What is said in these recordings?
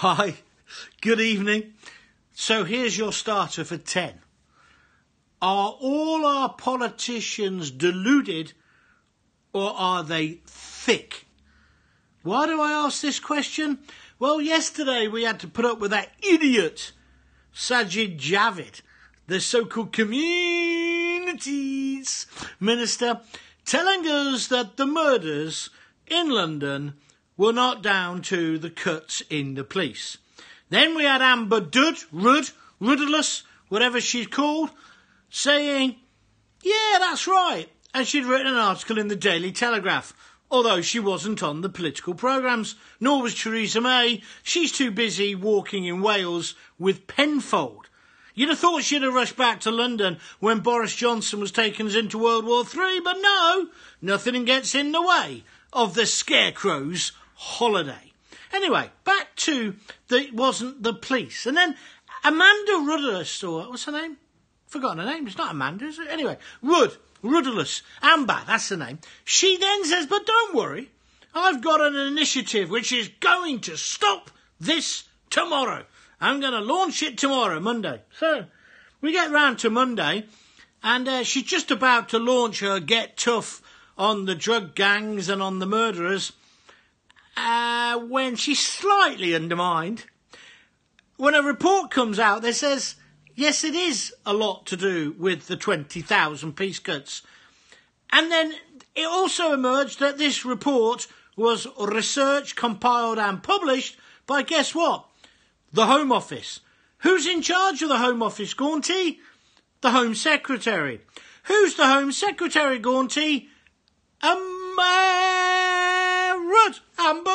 Hi, good evening. So here's your starter for 10. Are all our politicians deluded or are they thick? Why do I ask this question? Well, yesterday we had to put up with that idiot, Sajid Javid, the so-called communities minister, telling us that the murders in London were not down to the cuts in the police. Then we had Amber Ruddless, whatever she's called, saying, yeah, that's right. And she'd written an article in the Daily Telegraph, although she wasn't on the political programmes, nor was Theresa May. She's too busy walking in Wales with Penfold. You'd have thought she'd have rushed back to London when Boris Johnson was taking us into World War III, but no, nothing gets in the way of the Scarecrow's holiday. Anyway, back to it wasn't the police. And then Amanda Ruddless, or what's her name? Forgotten her name. It's not Amanda, is it? Anyway, Ruddless, Amber, that's the name. She then says, but don't worry, I've got an initiative which is going to stop this tomorrow. I'm going to launch it tomorrow, Monday. So we get round to Monday, and she's just about to launch her Get Tough on the drug gangs and on the murderers, when she's slightly undermined. When a report comes out that says, yes, it is a lot to do with the 20,000 police cuts. And then it also emerged that this report was researched, compiled and published by, guess what? The Home Office. Who's in charge of the Home Office, Gaunty? The Home Secretary. Who's the Home Secretary, Gaunty? Amber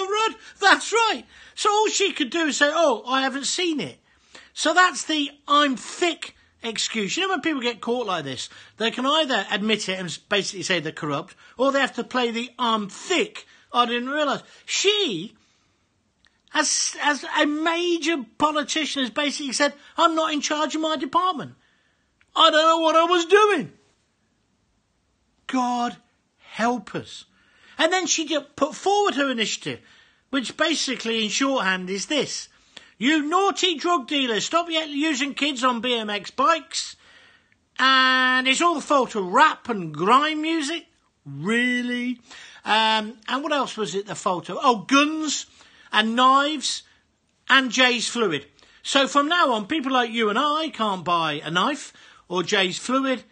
Rudd. That's right. So all she could do is say, oh, I haven't seen it. So that's the I'm thick excuse. You know when people get caught like this, they can either admit it and basically say they're corrupt, or they have to play the I'm thick. I didn't realise. She, as a major politician, has basically said, I'm not in charge of my department. I don't know what I was doing. God help us. And then she just put forward her initiative, which basically in shorthand is this. You naughty drug dealers, stop yet using kids on BMX bikes. And it's all the fault of rap and grime music. Really? And what else was it the fault of? Oh, guns and knives and Jay's fluid. So from now on, people like you and I can't buy a knife or Jay's fluid,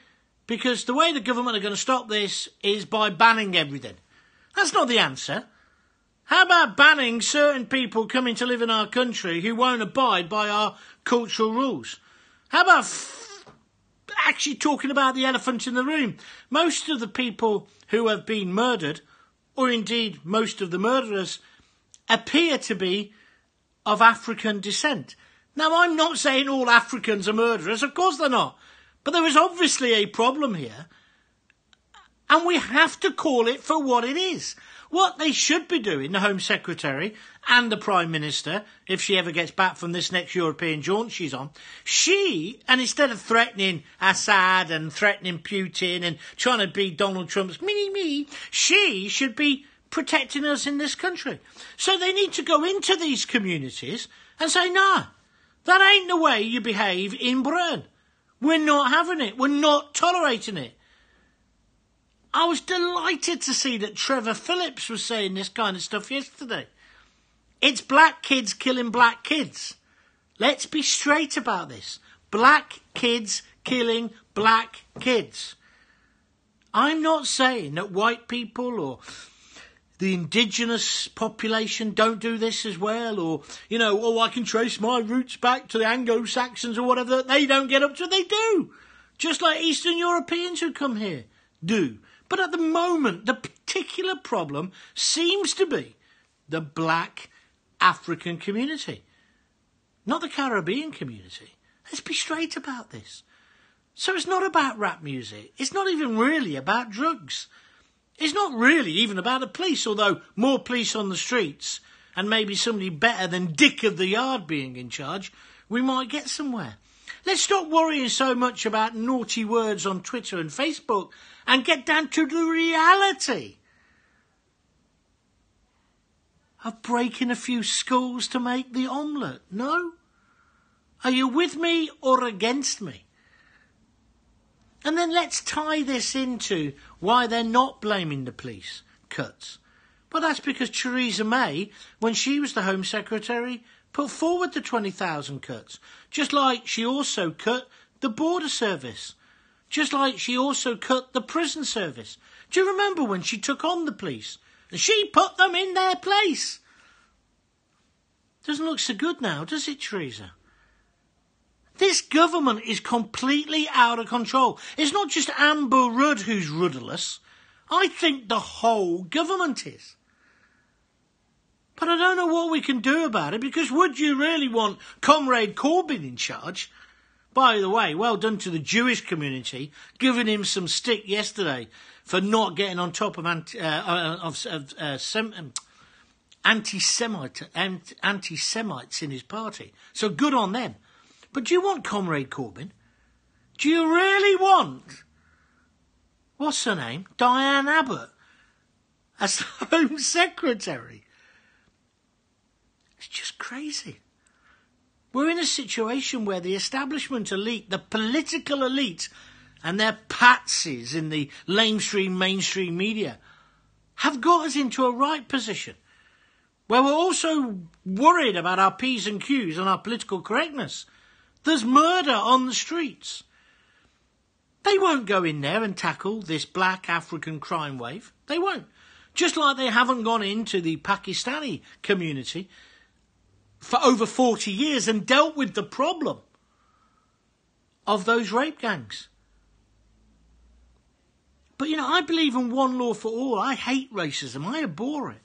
because the way the government are going to stop this is by banning everything. That's not the answer. How about banning certain people coming to live in our country who won't abide by our cultural rules? How about actually talking about the elephant in the room? Most of the people who have been murdered, or indeed most of the murderers, appear to be of African descent. Now, I'm not saying all Africans are murderers. Of course they're not. But there is obviously a problem here. And we have to call it for what it is. What they should be doing, the Home Secretary and the Prime Minister, if she ever gets back from this next European jaunt she's on, and instead of threatening Assad and threatening Putin and trying to be Donald Trump's mini-me, she should be protecting us in this country. So they need to go into these communities and say, no, that ain't the way you behave in Britain. We're not having it. We're not tolerating it. I was delighted to see that Trevor Phillips was saying this kind of stuff yesterday. It's black kids killing black kids. Let's be straight about this. Black kids killing black kids. I'm not saying that white people or the indigenous population don't do this as well, or, I can trace my roots back to the Anglo-Saxons or whatever. They don't get up to it. They do. Just like Eastern Europeans who come here do. But at the moment, the particular problem seems to be the black African community, not the Caribbean community. Let's be straight about this. So it's not about rap music. It's not even really about drugs. It's not really even about the police, although more police on the streets and maybe somebody better than Dick of the Yard being in charge, we might get somewhere. Let's stop worrying so much about naughty words on Twitter and Facebook and get down to the reality. of breaking a few schools to make the omelette? No? Are you with me or against me? And then let's tie this into why they're not blaming the police cuts. Well, that's because Theresa May, when she was the Home Secretary, put forward the 20,000 cuts. Just like she also cut the border service. Just like she also cut the prison service. Do you remember when she took on the police? And she put them in their place. Doesn't look so good now, does it, Theresa? This government is completely out of control. It's not just Amber Rudd who's rudderless. I think the whole government is. But I don't know what we can do about it, because would you really want Comrade Corbyn in charge? By the way, well done to the Jewish community, giving him some stick yesterday for not getting on top of anti-Semites in his party. So good on them. But do you want Comrade Corbyn? Do you really want, what's her name, Diane Abbott as the Home Secretary? It's just crazy. We're in a situation where the establishment elite, the political elite, and their patsies in the mainstream media have got us into a right position where we're also worried about our P's and Q's and our political correctness. There's murder on the streets. They won't go in there and tackle this black African crime wave. They won't. Just like they haven't gone into the Pakistani community for over 40 years and dealt with the problem of those rape gangs. But, I believe in one law for all. I hate racism. I abhor it.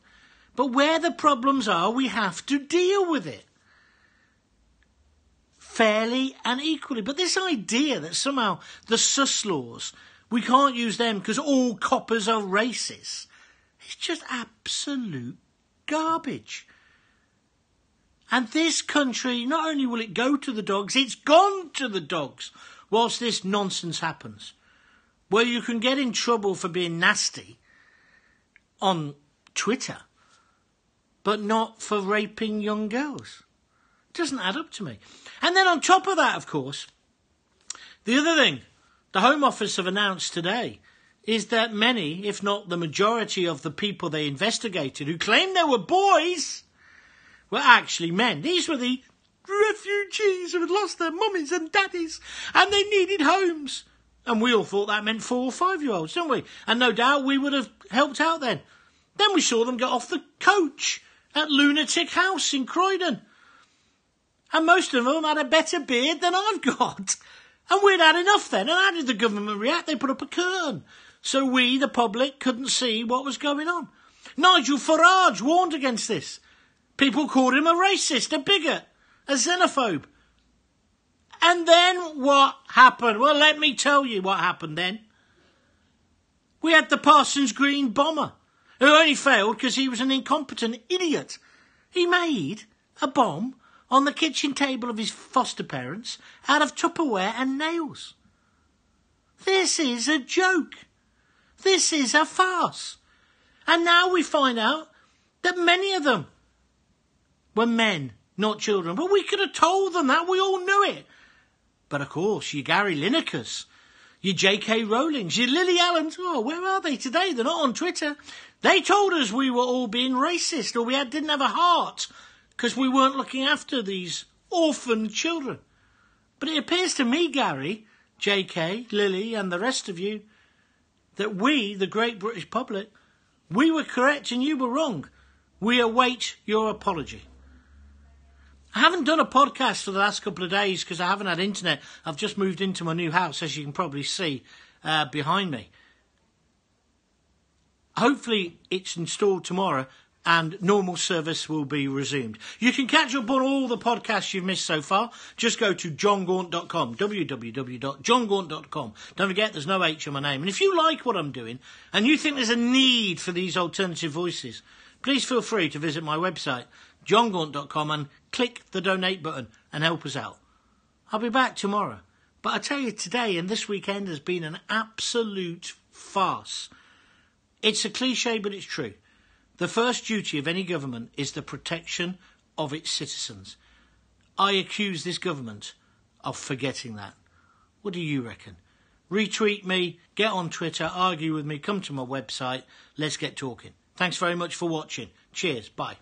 But where the problems are, we have to deal with it. Fairly and equally. But this idea that somehow the sus laws, we can't use them because all coppers are racist, it's just absolute garbage. And this country, not only will it go to the dogs, it's gone to the dogs whilst this nonsense happens. Where you can get in trouble for being nasty on Twitter, but not for raping young girls. It doesn't add up to me. And then on top of that, of course, the other thing the Home Office have announced today is that many, if not the majority of the people they investigated who claimed they were boys, were actually men. These were the refugees who had lost their mummies and daddies and they needed homes. And we all thought that meant 4 or 5-year-olds, didn't we? And no doubt we would have helped out then. Then we saw them get off the coach at Lunatic House in Croydon. And most of them had a better beard than I've got. And we'd had enough then. And how did the government react? They put up a curtain. So we, the public, couldn't see what was going on. Nigel Farage warned against this. People called him a racist, a bigot, a xenophobe. And then what happened? Well, let me tell you what happened then. We had the Parsons Green bomber, who only failed because he was an incompetent idiot. He made a bomb on the kitchen table of his foster parents out of Tupperware and nails. This is a joke. This is a farce. And now we find out that many of them were men, not children. But we could have told them that. We all knew it. But of course, your Gary Linekers, your J.K. Rowlings, your Lily Allens, where are they today? They're not on Twitter. They told us we were all being racist or we didn't have a heart because we weren't looking after these orphan children. But it appears to me, Gary, J.K., Lily and the rest of you, that we, the great British public, we were correct and you were wrong. We await your apology. I haven't done a podcast for the last couple of days because I haven't had internet. I've just moved into my new house, as you can probably see behind me. Hopefully it's installed tomorrow and normal service will be resumed. You can catch up on all the podcasts you've missed so far. Just go to jongaunt.com, www.jongaunt.com. Don't forget there's no H in my name. And if you like what I'm doing and you think there's a need for these alternative voices, please feel free to visit my website, jongaunt.com, and click the donate button and help us out. I'll be back tomorrow. But I tell you, today and this weekend has been an absolute farce. It's a cliche, but it's true. The first duty of any government is the protection of its citizens. I accuse this government of forgetting that. What do you reckon? Retweet me, get on Twitter, argue with me, come to my website. Let's get talking. Thanks very much for watching. Cheers. Bye.